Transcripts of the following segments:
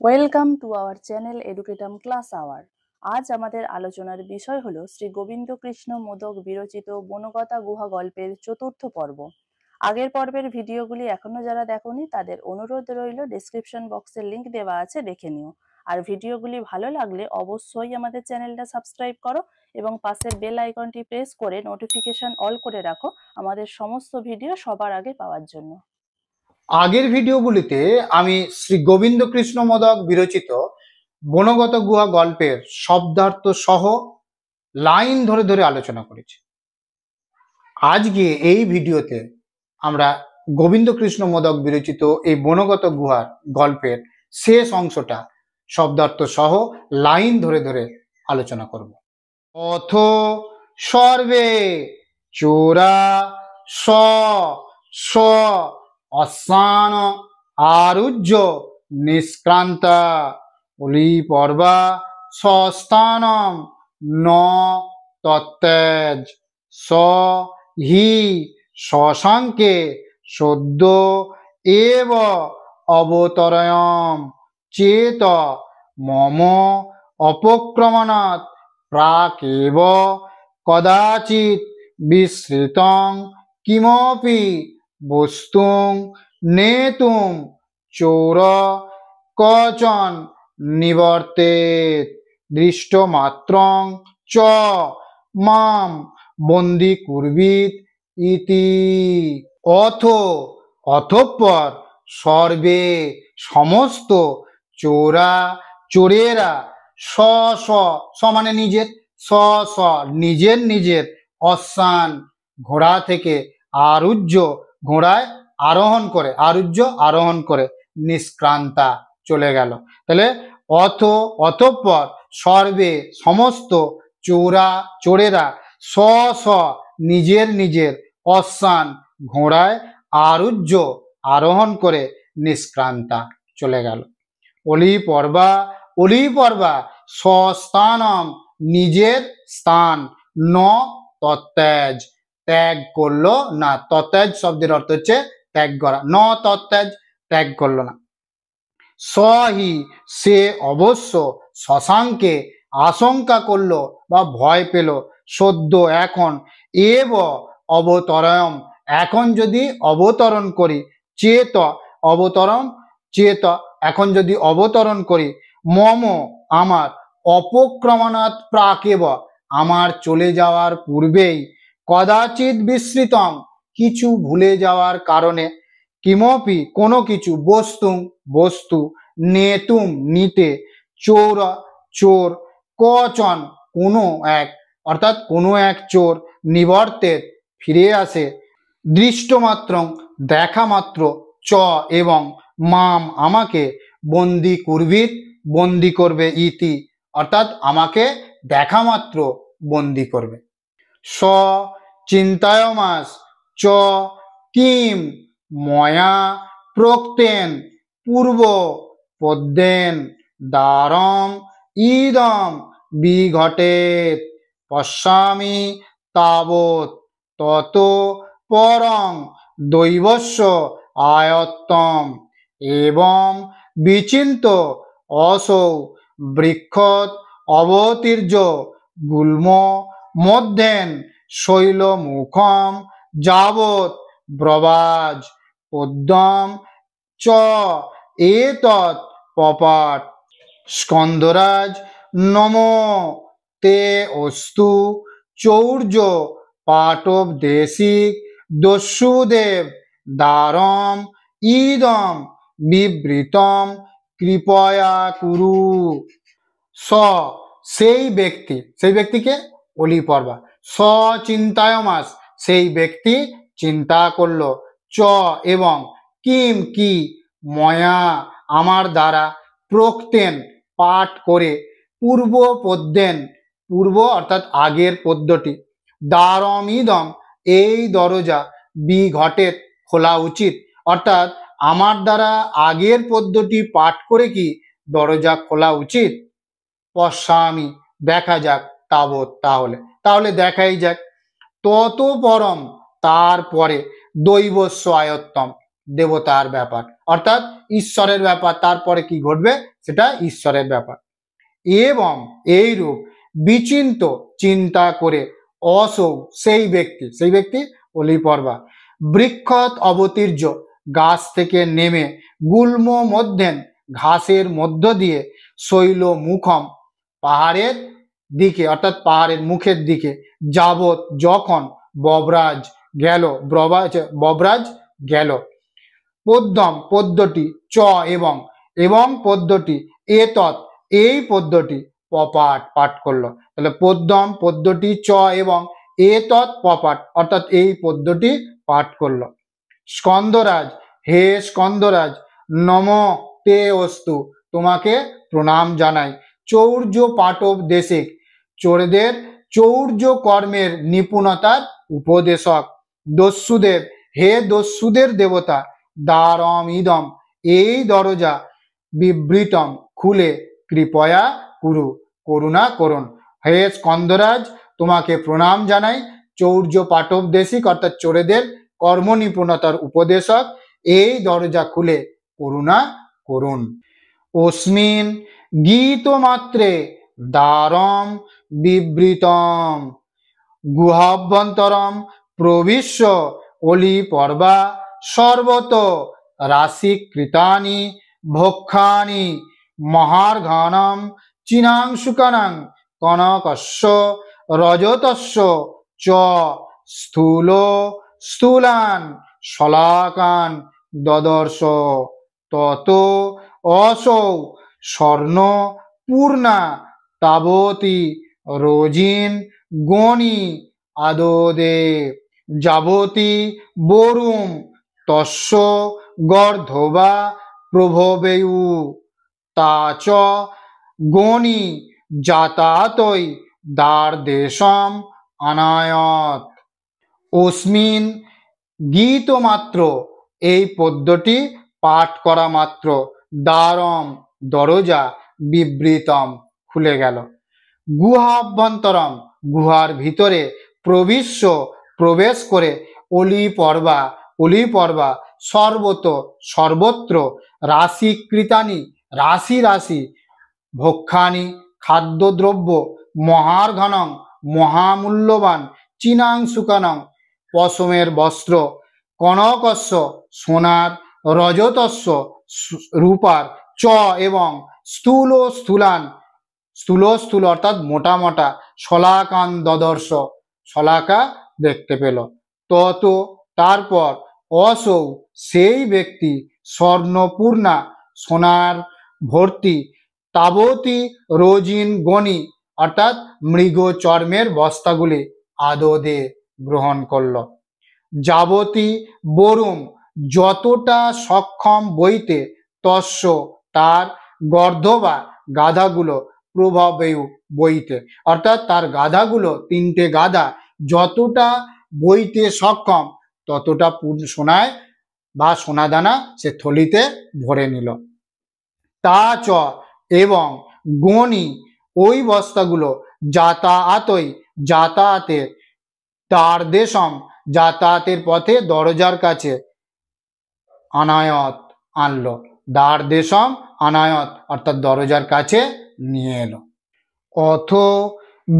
Welcome to our channel Educatum class hour. আজ আমাদের আলোচনার বিষয় হলো শ্রী গোবিন্দ কৃষ্ণ মোদক বিরচিত বনগতা গুহা গল্পের চতুর্থ পর্ব। আগের পর্বের ভিডিওগুলি এখনো যারা দেখোনি তাদের অনুরোধ রইল, ডেসক্রিপশন বক্সের লিংক দেওয়া আছে, দেখে নিও। আর ভিডিওগুলি ভালো লাগলে অবশ্যই আমাদের চ্যানেলটা সাবস্ক্রাইব করো এবং পাশের বেল আইকনটি প্রেস করে নোটিফিকেশন অল করে রাখো আমাদের সমস্ত ভিডিও সবার আগে পাওয়ার জন্য। আগের ভিডিওগুলিতে আমি শ্রী গোবিন্দ কৃষ্ণ মোদক বিরচিত বনগত গুহা গল্পের শব্দার্থ সহ লাইন ধরে ধরে আলোচনা করেছি। আজকে এই ভিডিওতে আমরা গোবিন্দ কৃষ্ণ মোদক বিরচিত এই বনগত গুহার গল্পের শেষ অংশটা শব্দার্থ সহ লাইন ধরে ধরে আলোচনা করব। অথ সর্বে চোরা স স অশ্বান আরুহ্য নিষ্ক্রান্তা অলি পর্বা স্বস্থানম ন তত্তেজ স হি শশাঙ্কে সদ্য এব অবতরয়ম চেত মম অপক্রমণাৎ প্রাকেব কদাচিৎ বিস্মৃতং কিমপি বস্তুং নেতুম চোর কচন নিবর্তেত দৃষ্টমাত্রং চ মাম বন্দি কুর্বিত ইতি। অতঃপর সর্বে সমস্ত চোরেরা স স মানে নিজের, স স নিজের নিজের অশ্বান ঘোড়া থেকে আরুহ্য ঘোড়ায় আরোহণ করে নিষ্ক্রান্তা চলে গেল। তাহলে অতঃপর সর্বে সমস্ত চোরেরা স স নিজের নিজের অশ্বান ঘোড়ায় আরুহ্য আরোহণ করে নিষ্ক্রান্তা চলে গেল। অলি পর্বা স্বস্থানম নিজের স্থান, ন তত্ত্যাজ ত্যাগ করলো না। তত্ত্যাজ শব্দের অর্থ হচ্ছে ত্যাগ করা, ন তত্ত্যাজ ত্যাগ করলো না। সহি সে অবশ্য শশাঙ্কে আশঙ্কা করলো বা ভয় পেল, সদ্য এখন, এব অবতরয়ম এখন যদি অবতরণ করি, চেত এখন যদি অবতরণ করি, মম আমার, অপক্রমণাৎ প্রাকেব আমার চলে যাওয়ার পূর্বেই, কদাচিৎ বিস্মৃতং কিছু ভুলে যাওয়ার কারণে, কিমপি কোনো কিছু, বস্তু নেতুম নিতে, চোর কচন কোনো এক, অর্থাৎ কোনো এক চোর, নিবর্তেত ফিরে আসে, দৃষ্টমাত্রং দেখা মাত্র, চ এবং, মাম আমাকে, বন্দি করবে ইতি অর্থাৎ আমাকে দেখা মাত্র বন্দি করবে। স চিন্তায়মাস চ কিম ময়া প্রক্তেন পূর্ব পদ্যেন দ্বারম ইদম বিঘটেত পশ্যামি তাবৎ তত পরং দৈবস্য আয়ত্তম এবং বিচিন্ত অসৌ বৃক্ষত অবতীর্য গুল্ম মধ্যেন শৈল মুখম যাবৎ ব্রবাজ পদ্যম চ এতৎ পপাট স্কন্দরাজ নমো তে অস্তু চৌর্য পাটব দেশিক দস্যুদেব দ্বারম ইদম বিবৃতম কৃপয়া কুরু। সেই ব্যক্তিকে অলি পর্বা, চিন্তায়মাস সেই ব্যক্তি চিন্তা করলো, চ এবং, কিম কি, ময়া আমার দ্বারা, প্রক্তেন পাঠ করে, পূর্ব অর্থাৎ আগের পদ্যটি, দ্বারম ইদম এই দরজা, বিঘটেত খোলা উচিত, অর্থাৎ আমার দ্বারা আগের পদ্যটি পাঠ করে কি দরজা খোলা উচিত। পশ্যামি দেখা যাক, তাবৎ তাহলে দেখাই যাক, তত পরম তারপরে, দৈবস্য আয়ত্তম দেবতার ব্যাপার, অর্থাৎ ঈশ্বরের ব্যাপার। তারপরে কি ঘটবে সেটা ঈশ্বরের ব্যাপার। এবং এইরূপ বিচিন্ত চিন্তা করে অসৌ সেই ব্যক্তি অলি পর্বা বৃক্ষত অবতীর্য গাছ থেকে নেমে গুল্ম মধ্যেন ঘাসের মধ্য দিয়ে শৈল মুখম পাহাড়ের দিকে, অর্থাৎ পাহাড়ের মুখের দিকে যাবৎ যখন বব্রাজ গেল পদ্যম পদ্যটি চ এবং পদ্যটি এতৎ এই পদ্যটি পাঠ করলো। তাহলে পদ্যম পদ্যটি চ এবং এতৎ পপাঠ অর্থাৎ এই পদ্যটি পাঠ করলো। স্কন্দরাজ, হে স্কন্দরাজ, নম তে অস্তু, তোমাকে প্রণাম জানাই। চৌর্য পাটব দেশিক, চোরদের চৌর্য কর্মের নিপুণতার উপদেশক। দস্যুদেব, হে দস্যুদের দেবতা, দ্বারম ইদম, এই দরজা বিবৃতম খুলে কৃপয়া কুরু, করুণা করুন। হে স্কন্দরাজ, তোমাকে প্রণাম জানাই। চৌর্য পাটব দেশিক অর্থাৎ চোরেদের কর্ম নিপুণতার উপদেশক, এই দরজা খুলে করুণা করুন। অস্মিন গীত মাত্রে দ্বারম বিবৃতম গুহাভ্যন্তরম প্রবিশ্য অলি পর্বা সর্বত রাশিকৃতানি ভক্ষানি মহার্ঘানম চিনাংশুকানাং কনকস্য রজতস্য চ স্থূল স্থূলান শলাকান দদর্শ তত অসৌ স্বর্ণ পূর্ণা তাবতী রোজিন গণি আদোদে যাবতী বরুম তস্য গর্ধবা প্রভবেয়ু তা চ গণি যাতাতৈ দ্বার দেশম অনায়ত। অস্মিন গীত মাত্র, এই পদ্যটি পাঠ করা মাত্র, দ্বারম দরজা বিবৃতম খুলে গেল, গুহাভ্যন্তরম গুহার ভিতরে, প্রবিশ্য প্রবেশ করে, অলি পর্বা সর্বত্র, রাশিকৃতানি রাশি ভক্ষানি খাদ্যদ্রব্য, মহার্ঘনং মহামূল্যবান, চিনাংশুকানং পশমের বস্ত্র, কনকস্য সোনার, রজতস্য রূপার, চ এবং স্থূল অর্থাৎ মোটা শলাকান দদর্শ শলাকা দেখতে পেল। তত তারপর অসৌ সেই ব্যক্তি স্বর্ণপূর্ণা সোনার ভর্তি, তাবতী রোজিন গণি অর্থাৎ মৃগ চর্মের বস্তাগুলি আদদে গ্রহণ করল। যাবতী বরুম যতটা সক্ষম বইতে, তস্য তার, গর্ধবা গাধাগুলো, প্রভবেয়ু বইতে অর্থাৎ তার গাধাগুলো, তিনটে গাধা যতটা বইতে সক্ষম ততটা সোনায় বা সোনাদানা সে থলিতে ভরে নিল। তা চ এবং গণি ওই বস্তাগুলো যাতায়াতের দ্বার দেশম যাতায়াতের পথে দরজার কাছে আনায়ত আনলো, দ্বার দেশম আনায়ত অর্থাৎ দরজার কাছে নিয়ে এলো। অথ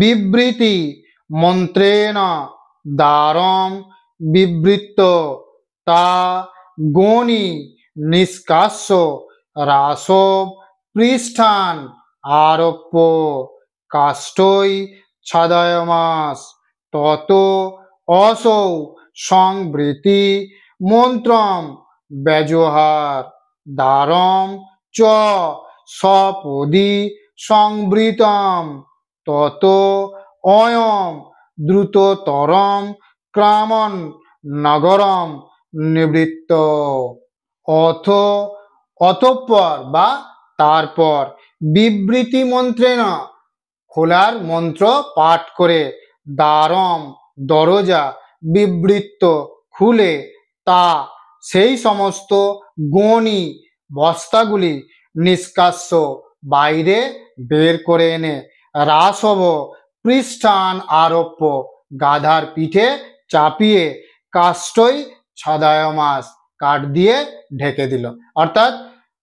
বিবৃতি মন্ত্রেণ দ্বারম বিবৃত্ত তা গণি নিষ্কাস্য রাসব পৃষ্ঠান আরোপ্য কাষ্ঠৈ ছাদয়মাস তত অসৌ সংবৃতি মন্ত্রম ব্যজহার দ্বারম চ সপদি সংবৃতম তত অয়ম দ্রুততরম ক্রামন নগরম নিবৃত্ত। অতঃপর বা তারপর বিবৃতি মন্ত্রেণ খোলার মন্ত্র পাঠ করে, দ্বারম দরজা, বিবৃত্ত খুলে, তা সেই সমস্ত গণি বস্তাগুলি, নিষ্কাস্য বাইরে বের করে এনে, রাসব পৃষ্ঠান আরোপ্য গাধার পিঠে চাপিয়ে, কাষ্ঠৈ ছাদয়মাস কাঠ দিয়ে ঢেকে দিল। অর্থাৎ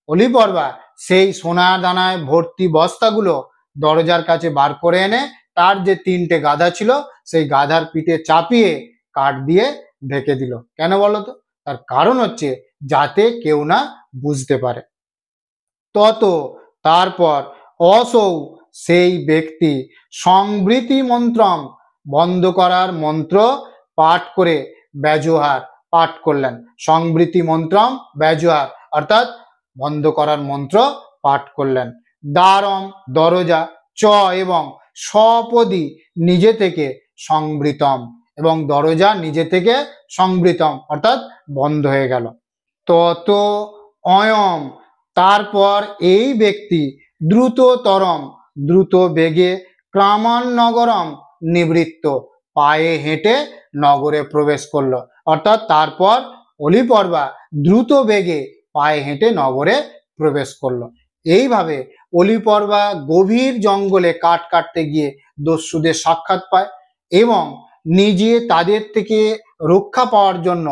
অলিপর্বা সেই সোনা দানায় ভর্তি বস্তাগুলো দরজার কাছে বার করে এনে তার যে 3টে গাধা ছিল সেই গাধার পিঠে চাপিয়ে কাঠ দিয়ে ঢেকে দিল। কেন বলতো? তার কারণ হচ্ছে যাতে কেউ না বুঝতে পারে। তত তারপর অসৌ সেই ব্যক্তি সংবৃতি মন্ত্রম বন্ধ করার মন্ত্র পাঠ করে ব্যজহার পাঠ করলেন। সংবৃতি মন্ত্রম ব্যজহার অর্থাৎ বন্ধ করার মন্ত্র পাঠ করলেন। দ্বারম দরজা চ এবং স্বপদী নিজে থেকে সংবৃতম এবং দরজা নিজে থেকে সংবৃতম অর্থাৎ বন্ধ হয়ে গেল। তত অয়ম তারপর এই ব্যক্তি দ্রুততরম দ্রুত বেগে ক্রামান নগরম নিবৃত্ত পায়ে হেঁটে নগরে প্রবেশ করলো। অর্থাৎ তারপর অলিপর্বা দ্রুত বেগে পায়ে হেঁটে নগরে প্রবেশ করলো। এইভাবে অলিপর্বা গভীর জঙ্গলে কাঠ কাটতে গিয়ে দস্যুদের সাক্ষাৎ পায় এবং নিজে তাদের থেকে রক্ষা পাওয়ার জন্য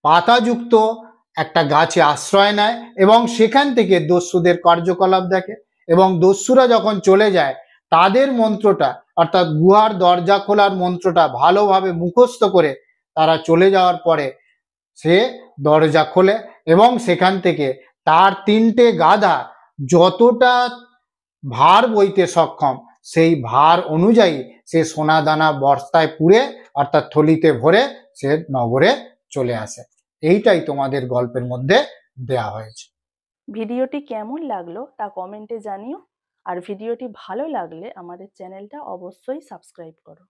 পাতাযুক্ত একটা গাছে আশ্রয় নেয় এবং সেখান থেকে দস্যুদের কার্যকলাপ দেখে এবং দস্যুরা যখন চলে যায় তাদের মন্ত্রটা অর্থাৎ গুহার দরজা খোলার মন্ত্রটা ভালোভাবে মুখস্থ করে তারা চলে যাওয়ার পরে সে দরজা খোলে এবং সেখান থেকে তার 3টে গাধা যতটা ভার বইতে সক্ষম সেই ভার অনুযায়ী সে সোনা দানা বস্তায় পুরে অর্থাৎ থলিতে ভরে সে নগরে চলে আসে। এইটাই তোমাদের গল্পের মধ্যে দেয়া হয়েছে। ভিডিওটি কেমন লাগলো তা কমেন্টে জানিও, আর ভিডিওটি ভালো লাগলে আমাদের চ্যানেলটা অবশ্যই সাবস্ক্রাইব করো।